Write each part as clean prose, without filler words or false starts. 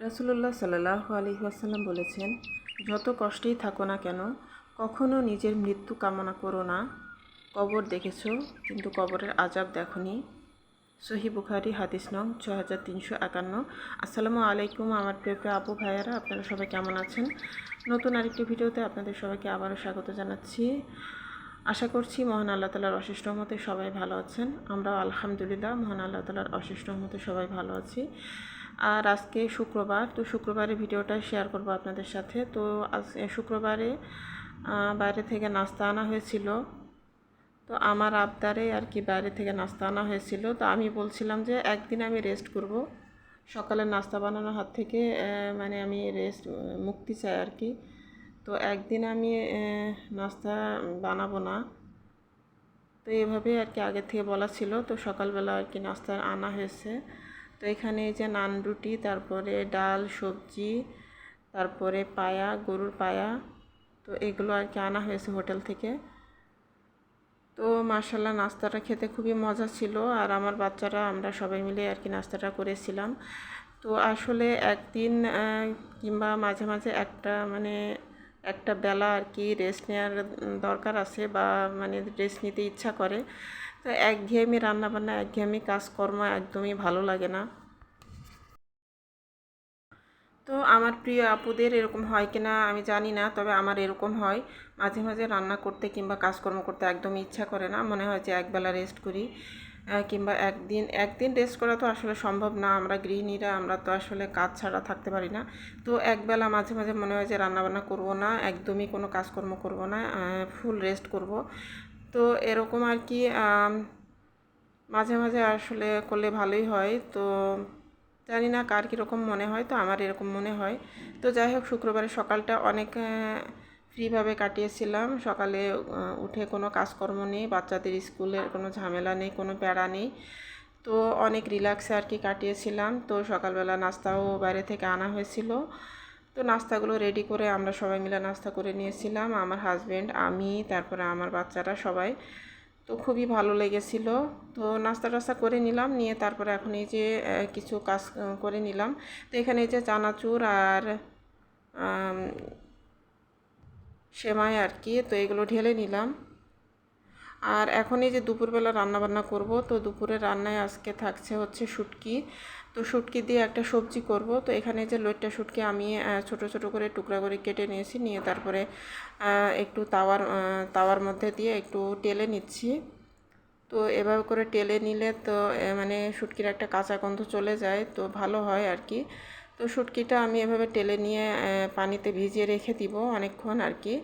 রাসূলুল্লাহ সাল্লাল্লাহু আলাইহি ওয়াসাল্লাম বলেছেন, যত কষ্টেই থাকো না কেন কখনো নিজের মৃত্যু কামনা করো না। কবর দেখেছো কিন্তু কবরের আযাব দেখোনি। সহিহ বুখারী হাদিস নং 6351। আসসালামু আলাইকুম আমার প্রিয় প্রিয় আপু ভাইয়ারা, আপনারা সবাই কেমন আছেন? নতুন আরেকটি ভিডিওতে আপনাদের সবাইকে আবারও স্বাগত জানাচ্ছি। আশা করছি মহান আল্লাহ তাআলার অশেষ রহমতে সবাই ভালো আছেন। আমরাও আলহামদুলিল্লাহ মহান আল্লাহ তাআলার অশেষ রহমতে সবাই ভালো আছি। আর আজকে শুক্রবার, তো শুক্রবারে ভিডিওটা শেয়ার করব আপনাদের সাথে। তো আজ শুক্রবারে বাইরে থেকে নাস্তা আনা হয়েছিল। তো আমার আবদারে আর কি বাইরে থেকে নাস্তা আনা হয়েছিল। তো আমি বলছিলাম যে একদিন আমি রেস্ট করব, সকালের নাস্তা বানানোর হাত থেকে মানে আমি রেস্ট মুক্তি চাই আর কি। তো একদিন আমি নাস্তা বানাবো না। তো এভাবে আর কি আগে থেকে বলা ছিল। তো সকালবেলা আর কি নাস্তা আনা হয়েছে। তো এখানে এই যে নান রুটি, তারপরে ডাল, সবজি, তারপরে পায়া, গরুর পায়া, তো এগুলো আর কি আনা হয়েছে হোটেল থেকে। তো মাশাআল্লাহ নাস্তাটা খেতে খুবই মজা ছিল। আর আমার বাচ্চারা আমরা সবাই মিলে আর কি নাস্তাটা করেছিলাম। তো আসলে একদিন কিংবা মাঝে মাঝে একটা বেলা আর কি রেস্ট নেওয়ার দরকার আছে, বা মানে রেস্ট নিতে ইচ্ছা করে। তো একঘেয়েমি রান্নাবান্না, একঘেয়েমি কাজকর্ম একদমই ভালো লাগে না। তো আমার প্রিয় আপুদের এরকম হয় কিনা আমি জানি না, তবে আমার এরকম হয়। মাঝে মাঝে রান্না করতে কিংবা কাজকর্ম করতে একদমই ইচ্ছা করে না, মনে হয় যে একবেলা রেস্ট করি। কিংবা একদিন একদিন রেস্ট করা তো আসলে সম্ভব না, আমরা গৃহিণীরা আমরা তো আসলে কাজ ছাড়া থাকতে পারি না। তো একবেলা মাঝে মাঝে মনে হয় যে রান্নাবান্না করব না, একদমই কোনো কাজকর্ম করব না, ফুল রেস্ট করব। তো এরকম আর কি মাঝে মাঝে আসলে করলে ভালোই হয়। তো জানি না কার কীরকম মনে হয়, তো আমার এরকম মনে হয়। তো যাই হোক, শুক্রবারের সকালটা অনেক ফ্রিভাবে কাটিয়েছিলাম। সকালে উঠে কোনো কাজকর্ম নেই, বাচ্চাদের স্কুলের কোনো ঝামেলা নেই, কোনো প্যারা নেই। তো অনেক রিল্যাক্সে আর কি কাটিয়েছিলাম। তো সকালবেলা নাস্তাও বাইরে থেকে আনা হয়েছিল। তো নাস্তাগুলো রেডি করে আমরা সবাই মিলে নাস্তা করে নিয়েছিলাম, আমার হাজব্যান্ড, আমি, তারপরে আমার বাচ্চারা সবাই। তো খুবই ভালো লেগেছিল। তো নাস্তা টাস্তা করে নিলাম, নিয়ে তারপরে এখন এই যে কিছু কাজ করে নিলাম। তো এখানে এই যে চানাচুর আর সেমাই আর কি, তো এগুলো ঢেলে নিলাম। আর এখন এই যে দুপুরবেলা রান্নাবান্না করব। তো দুপুরের রান্নায় আজকে থাকছে হচ্ছে শুটকি। তো শুটকি দিয়ে একটা সবজি করব। তো এখানে যে লইট্টা শুটকি আমি ছোট ছোট করে টুকরা করে কেটে নিয়েছি, নিয়ে তারপরে একটু তাওয়ার মধ্যে দিয়ে একটু টেলে নিচ্ছি। তো এভাবে করে টেলে নিলে তো মানে শুটকির একটা কাঁচা গন্ধ চলে যায়, তো ভালো হয় আর কি। তো শুটকিটা আমি এভাবে টেলে নিয়ে পানিতে ভিজিয়ে রেখে দিব অনেকক্ষণ আর কি।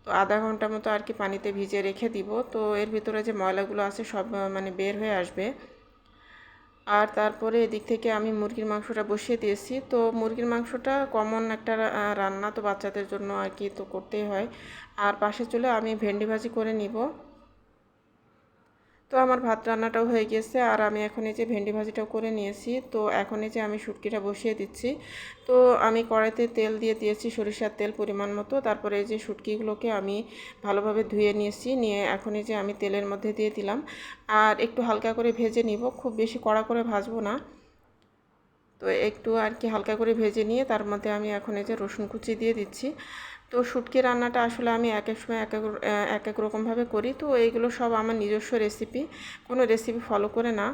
তো আধা ঘন্টা মতো আর কি পানিতে ভিজিয়ে রেখে দিব। তো এর ভিতরে যে ময়লাগুলো আছে সব মানে বের হয়ে আসবে। আর তারপরে এদিক থেকে আমি মুরগির মাংসটা বসিয়ে দিয়েছি। তো মুরগির মাংসটা কমন একটা রান্না, তো বাচ্চাদের জন্য আর কি তো করতেই হয়। আর পাশে চলে আমি ভেন্ডি ভাজি করে নিব। তো আমার ভাত রান্নাটাও হয়ে গেছে, আর আমি এখন এই যে ভেন্ডি ভাজিটাও করে নিয়েছি। তো এখন এই যে আমি শুটকিটা বসিয়ে দিচ্ছি। তো আমি কড়াইতে তেল দিয়ে দিয়েছি, সরিষার তেল পরিমাণ মতো। তারপরে এই যে শুটকিগুলোকে আমি ভালোভাবে ধুয়ে নিয়েছি, নিয়ে এখন এই যে আমি তেলের মধ্যে দিয়ে দিলাম। আর একটু হালকা করে ভেজে নিব, খুব বেশি কড়া করে ভাজবো না। তো একটু আর কি হালকা করে ভেজে নিয়ে তার মধ্যে আমি এখন এই যে রসুন কুচি দিয়ে দিচ্ছি। তো শুটকি রান্নাটা আসলে আমি এক এক সময় এক এক রকমভাবে করি। তো এইগুলো সব আমার নিজস্ব রেসিপি, কোনো রেসিপি ফলো করে না।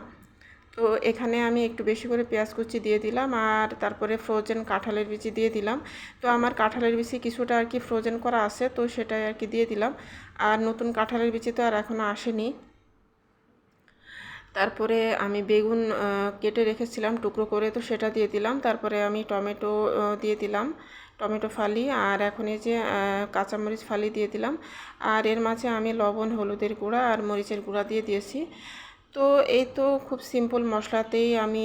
তো এখানে আমি একটু বেশি করে পেঁয়াজ কুচি দিয়ে দিলাম, আর তারপরে ফ্রোজেন কাঁঠালের বিচি দিয়ে দিলাম। তো আমার কাঁঠালের বিচি কিছুটা আর কি ফ্রোজেন করা আছে, তো সেটাই আর কি দিয়ে দিলাম। আর নতুন কাঁঠালের বিচি তো আর এখনও আসেনি। তারপরে আমি বেগুন কেটে রেখেছিলাম টুকরো করে, তো সেটা দিয়ে দিলাম। তারপরে আমি টমেটো দিয়ে দিলাম, টমেটো ফালি। আর এখন এই যে কাঁচামরিচ ফালি দিয়ে দিলাম। আর এর মাঝে আমি লবণ, হলুদের গুঁড়া আর মরিচের গুঁড়া দিয়ে দিয়েছি। তো এই তো খুব সিম্পল মশলাতেই আমি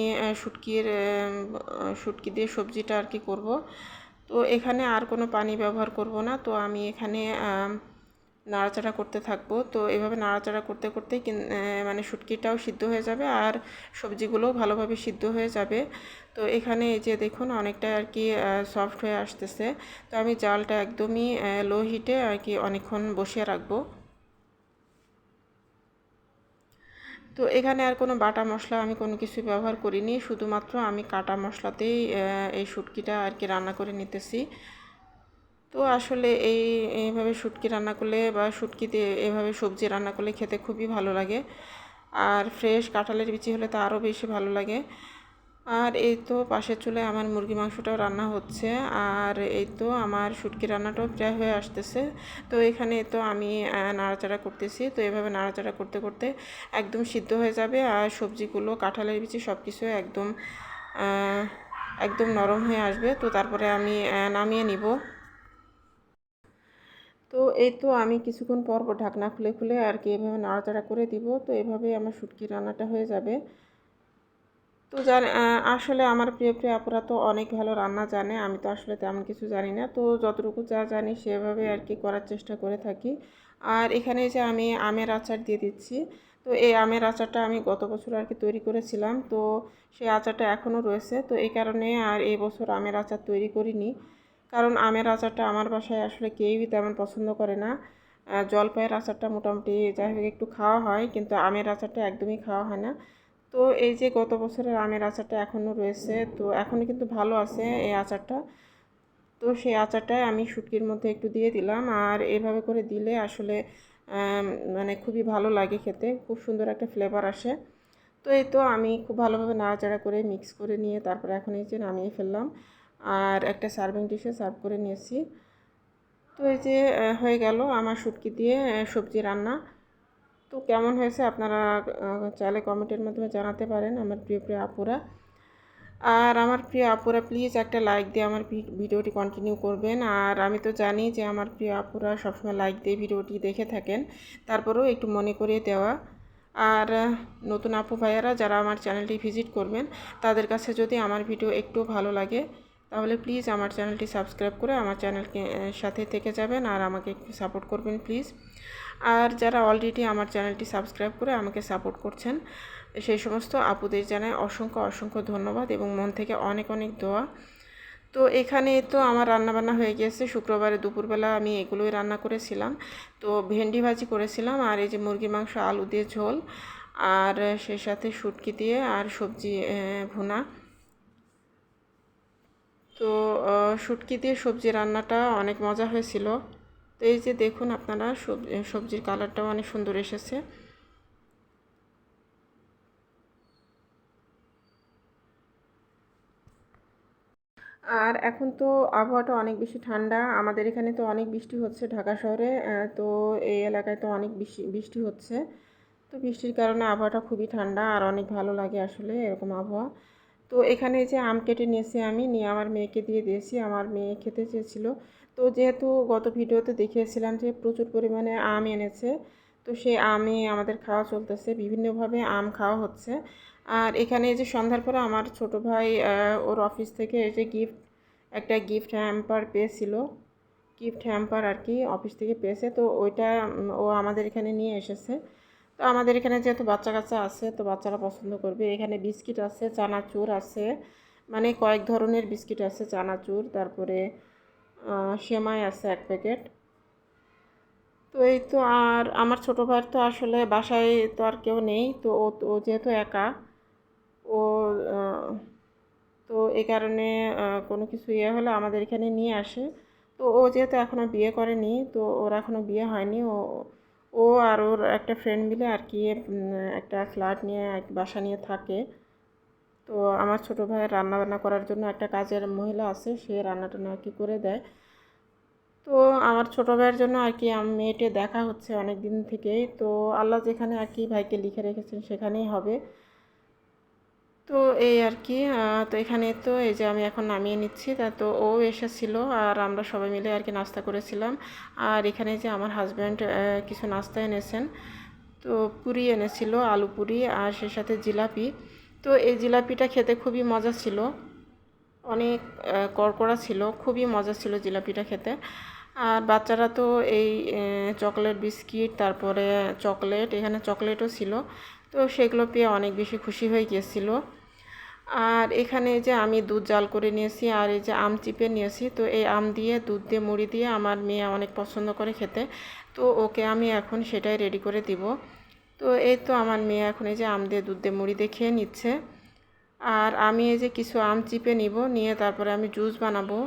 শুটকি দিয়ে সবজিটা আর কি করব। তো এখানে আর কোনো পানি ব্যবহার করব না। তো আমি এখানে নাড়াচাড়া করতে থাকবো। তো এভাবে নাড়াচাড়া করতে করতেই মানে শুটকিটাও সিদ্ধ হয়ে যাবে, আর সবজিগুলোও ভালোভাবে সিদ্ধ হয়ে যাবে। তো এখানে এই যে দেখুন অনেকটা আর কি সফট হয়ে আসতেছে। তো আমি জালটা একদমই লো হিটে আর কি অনেকক্ষণ বসিয়ে রাখবো। তো এখানে আর কোনো বাটা মশলা আমি কোনো কিছু ব্যবহার করিনি, শুধুমাত্র আমি কাটা মশলাতেই এই শুটকিটা আর কি রান্না করে নিতেছি। তো আসলে এইভাবে শুটকি রান্না করলে বা শুটকি দিয়ে এভাবে সবজি রান্না করলে খেতে খুবই ভালো লাগে, আর ফ্রেশ কাঁঠালের বিচি হলে তো আরও বেশি ভালো লাগে। আর এই তো পাশের চুলায় আমার মুরগি মাংসটাও রান্না হচ্ছে, আর এই তো আমার শুটকি রান্নাটাও প্রায় হয়ে আসতেছে। তো এখানে তো আমি নাড়াচাড়া করতেছি, তো এভাবে নাড়াচাড়া করতে করতে একদম সিদ্ধ হয়ে যাবে, আর সবজিগুলো কাঁঠালের বিচি সব কিছু একদম একদম নরম হয়ে আসবে। তো তারপরে আমি নামিয়ে নিব। তো এই তো আমি কিছুক্ষণ পর পর ঢাকনা খুলে খুলে আর কি এভাবে নাড়াচাড়া করে দিব। তো এভাবেই আমার শুটকি রান্নাটা হয়ে যাবে। তো আসলে আমার প্রিয় প্রিয় আপুরা তো অনেক ভালো রান্না জানে, আমি তো আসলে তেমন কিছু জানি না। তো যতটুকু যা জানি সেভাবে আর কি করার চেষ্টা করে থাকি। আর এখানে যে আমি আমের আচার দিয়ে দিচ্ছি, তো এই আমের আচারটা আমি গত বছর আর কি তৈরি করেছিলাম, তো সেই আচারটা এখনও রয়েছে। তো এই কারণে আর এই বছর আমের আচার তৈরি করিনি, কারণ আমের আচারটা আমার বাসায় আসলে কেউই তেমন পছন্দ করে না। জলপাইয়ের আচারটা মোটামুটি যাই হোক একটু খাওয়া হয়, কিন্তু আমের আচারটা একদমই খাওয়া হয় না। তো এই যে গত বছরের আমের আচারটা এখনও রয়েছে, তো এখনও কিন্তু ভালো আছে এই আচারটা। তো সেই আচারটাই আমি শুটকির মধ্যে একটু দিয়ে দিলাম, আর এভাবে করে দিলে আসলে মানে খুবই ভালো লাগে খেতে, খুব সুন্দর একটা ফ্লেভার আসে। তো এই তো আমি খুব ভালোভাবে নাড়াচাড়া করে মিক্স করে নিয়ে তারপরে এখন এই যে নামিয়ে ফেললাম, আর একটা সার্ভিং ডিশে সার্ভ করে নিয়েছি। তো এই যে হয়ে গেল আমার শুটকি দিয়ে সবজি রান্না। তো কেমন হয়েছে আপনারা চাইলে কমেন্টের মাধ্যমে জানাতে পারেন আমার প্রিয় প্রিয় আপুরা। আর আমার প্রিয় আপুরা প্লিজ একটা লাইক দিয়ে আমার ভিডিওটি কন্টিনিউ করবেন। আর আমি তো জানি যে আমার প্রিয় আপুরা সবসময় লাইক দিয়ে ভিডিওটি দেখে থাকেন, তারপরেও একটু মনে করিয়ে দেওয়া। আর নতুন আপু ভাইয়ারা যারা আমার চ্যানেলটি ভিজিট করবেন, তাদের কাছে যদি আমার ভিডিও একটু ভালো লাগে তাহলে প্লিজ আমার চ্যানেলটি সাবস্ক্রাইব করে আমার চ্যানেলকে সাথে থেকে যাবেন, আর আমাকে একটু সাপোর্ট করবেন প্লিজ। আর যারা অলরেডি আমার চ্যানেলটি সাবস্ক্রাইব করে আমাকে সাপোর্ট করছেন, সেই সমস্ত আপুদের জানাই অসংখ্য অসংখ্য ধন্যবাদ এবং মন থেকে অনেক অনেক দোয়া। তো এখানে তো আমার রান্নাবান্না হয়ে গিয়েছে। শুক্রবারে দুপুরবেলা আমি এগুলোই রান্না করেছিলাম। তো ভেন্ডি ভাজি করেছিলাম, আর এই যে মুরগির মাংস আলু দিয়ে ঝোল, আর সেই সাথে শুটকি দিয়ে আর সবজি ভুনা। তো শুটকি দিয়ে সবজি রান্নাটা অনেক মজা হয়েছিল। তো এই যে দেখুন আপনারা সবজির কালারটাও অনেক সুন্দর এসেছে। আর এখন তো আবহাওয়াটা অনেক বেশি ঠান্ডা, আমাদের এখানে তো অনেক বৃষ্টি হচ্ছে ঢাকা শহরে। তো এই এলাকায় তো অনেক বেশি বৃষ্টি হচ্ছে। তো বৃষ্টির কারণে আবহাওয়াটা খুবই ঠান্ডা, আর অনেক ভালো লাগে আসলে এরকম আবহাওয়া। তো এখানে যে আম কেটে নিয়েছি, আমি নিয়ে আমার মেয়েকে দিয়ে দিয়েছি, আমার মেয়ে খেতে চেয়েছিল। তো যেহেতু গত ভিডিওতে দেখিয়েছিলাম যে প্রচুর পরিমাণে আম এনেছে, তো সেই আমই আমাদের খাওয়া চলতেছে, বিভিন্নভাবে আম খাওয়া হচ্ছে। আর এখানে যে সন্ধ্যার পরে আমার ছোট ভাই ওর অফিস থেকে এই যে একটা গিফট হ্যাম্পার পেয়েছিল, গিফট হ্যাম্পার আর কি অফিস থেকে পেয়েছে। তো ওইটা ও আমাদের এখানে নিয়ে এসেছে। তো আমাদের এখানে যেহেতু বাচ্চা কাচ্চা আছে, তো বাচ্চারা পছন্দ করবে। এখানে বিস্কিট আছে, চানাচুর আছে, মানে কয়েক ধরনের বিস্কিট আছে, চানাচুর, তারপরে সেমাই আছে 1 প্যাকেট। তো এই তো, আর আমার ছোটো ভাইয়ের তো আসলে বাসায় তো আর কেউ নেই, তো ও যেহেতু একা, ও তো এই কারণে কোনো কিছু ইয়ে হলে আমাদের এখানে নিয়ে আসে। তো ও যেহেতু এখনও বিয়ে করেনি, তো ওর এখনও বিয়ে হয়নি, ও ও আর ওর একটা ফ্রেন্ড মিলে আর কি একটা ফ্ল্যাট নিয়ে এক বাসা নিয়ে থাকে। তো আমার ছোটো ভাইয়ের রান্নাবান্না করার জন্য একটা কাজের মহিলা আছে, সে রান্নাটা আর কি করে দেয়। তো আমার ছোটো ভাইয়ের জন্য আর কি মেয়েটে দেখা হচ্ছে অনেক দিন থেকেই। তো আল্লাহ যেখানে আর কি ভাইকে লিখে রেখেছেন সেখানেই হবে। তো এই আর কি তো এখানে তো এই যে আমি এখন নামিয়ে নিচ্ছি। তো ও এসেছিলো, আর আমরা সবাই মিলে আর কি নাস্তা করেছিলাম। আর এখানে যে আমার হাজব্যান্ড কিছু নাস্তা এনেছেন, তো পুরি এনেছিল, আলু পুরি, আর সে সাথে জিলাপি। তো এই জিলাপিটা খেতে খুবই মজা ছিল, অনেক কড়কড়া ছিল, খুবই মজা ছিল জিলাপিটা খেতে। আর বাচ্চারা তো এই চকলেট বিস্কিট, তারপরে চকলেট, এখানে চকলেটও ছিল, তো সেগুলো পেয়ে অনেক বেশি খুশি হয়ে গিয়েছিল। আর এখানে যে আমি দুধ জাল করে নিয়েছি, আর এই যে আম চিপে নিয়েছি। তো এই আম দিয়ে দুধ দিয়ে মুড়ি দিয়ে আমার মেয়ে অনেক পছন্দ করে খেতে, তো ওকে আমি এখন সেটাই রেডি করে দিব। তো এই তো আমার মেয়ে এখন এই যে আম দিয়ে দুধ দিয়ে মুড়ি দিয়ে খেয়ে নিচ্ছে। আর আমি এই যে কিছু আম চিপে নিব, নিয়ে তারপরে আমি জুস বানাবো।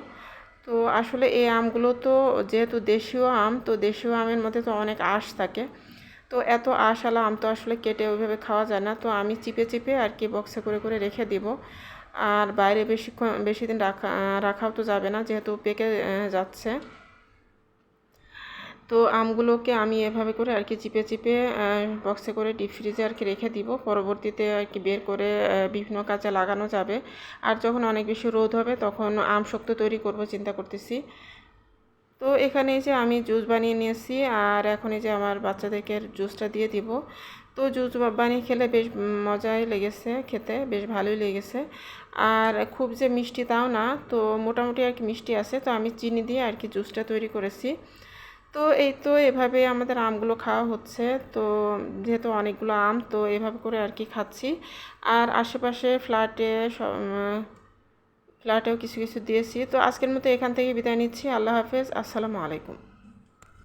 তো আসলে এই আমগুলো তো যেহেতু দেশীয় আম, তো দেশীয় আমের মধ্যে তো অনেক আঁশ থাকে। তো এত আঁশওয়ালা আম তো আসলে কেটে ওইভাবে খাওয়া যায় না, তো আমি চিপে চিপে আর কি বক্সে করে করে রেখে দিব। আর বাইরে বেশি দিন রাখাও তো যাবে না, যেহেতু পেকে যাচ্ছে। তো আমগুলোকে আমি এভাবে করে আর কি চিপে চিপে বক্সে করে ডিপ ফ্রিজে আর কি রেখে দিব। পরবর্তীতে আর কি বের করে বিভিন্ন কাজে লাগানো যাবে। আর যখন অনেক বেশি রোদ হবে তখন আম শক্ত তৈরি করব চিন্তা করতেছি। তো এখানে এই যে আমি জুস বানিয়ে নিয়েছি, আর এখন এই যে আমার বাচ্চাদেরকে জুসটা দিয়ে দিব। তো জুস বানিয়ে খেলে বেশ মজাই লেগেছে, খেতে বেশ ভালোই লেগেছে। আর খুব যে মিষ্টি তাও না, তো মোটামুটি আর কি মিষ্টি আছে। তো আমি চিনি দিয়ে আর কি জুসটা তৈরি করেছি। তো এই তো এভাবে আমাদের আমগুলো খাওয়া হচ্ছে। তো যেহেতু অনেকগুলো আম, তো এভাবে করে আর কি খাচ্ছি। আর আশেপাশে ফ্ল্যাটেও কিছু কিছু দিয়েছি। তো আজকের মতো এখান থেকে বিদায় নিচ্ছি। আল্লাহ হাফেজ, আসসালামু আলাইকুম।